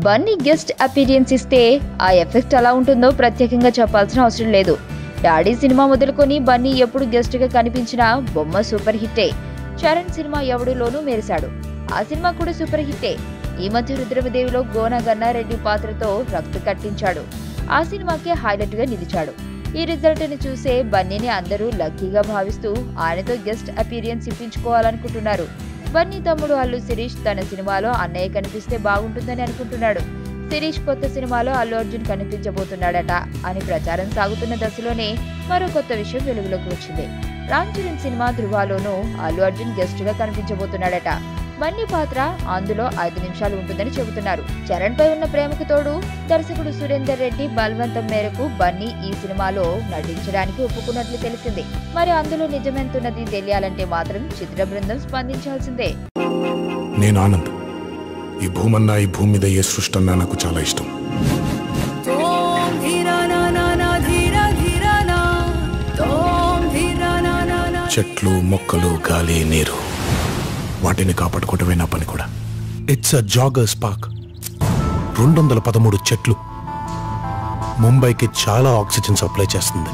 Bunny guest appearance ఇస్తే ఆ effect ఎలా ఉంటుందో ప్రత్యేకంగా చెప్పాల్సిన అవసరం లేదు. డాడీ సినిమా మొదలుకొని బన్నీ ఎప్పుడు గెస్ట్ గా కనిపించినా బొమ్మ సూపర్ హిట్టే. చరణ్ సినిమా ఎవడులోనూ మెరిశాడు. ఆ సినిమా కూడా సూపర్ హిట్టే. ఈ మధ్య రుద్రమదేవిలో గోన గన్నారెడ్డి పాత్రతో రక్త కట్టించాడు. ఆ సినిమాకే హైలైట్ గా నిలిచాడు. ఈ రిజల్ట్ ని చూసే బన్నీని అందరూ లక్కీగా భావిస్తూ ఆయనతో గెస్ట్ అపీరియన్స్ ఇప్పించుకోవాలనుకుంటున్నారు. బన్నీ తమ్ముడు అల్లు శిరీష్ తన సినిమాలో అన్నయ్య కనిపిస్తే బాగుంటుందని అనుకుంటున్నాడు. శిరీష్ కొత్త సినిమాలో అల్లు అర్జున్ కనిపించబోతున్నాడట అని ప్రచారం సాగుతున్న దశలోనే మరో కొత్త విషయం వెలుగులోకి వచ్చింది. రామ్ చరణ్ సినిమా ధృవాలోనూ అల్లు అర్జున్ గెస్ట్ గా కనిపించబోతున్నాడట. బన్నీ పాత్ర అందులో 5 నిమిషాలు ఉంటుందని చెబుతున్నారు. చరణ్ పై ఉన్న ప్రేమకు తోడు దర్శకుడు సురేందర్ రెడ్డి బలవంతం మేరకు బన్నీ ఈ సినిమాలో నటించడానికి ఒప్పుకున్నట్లు తెలిసింది. మరి అందులో నిజమెంతున్నది తెలియాలంటే మాత్రం చిత్ర బృందం స్పందించాల్సిందే. నేను ఆనంద్. ఈ భూమన్నా, ఈ భూమి మీద ఏ సృష్టి అన్నా నాకు చాలా ఇష్టం. చెట్లు, మొక్కలు, గాలి, నీరు, వాటిని కాపాడుకోవటమే నా పని కూడా. It's a joggers park. 213 చెట్లు ముంబైకి చాలా ఆక్సిజన్ సప్లై చేస్తుంది.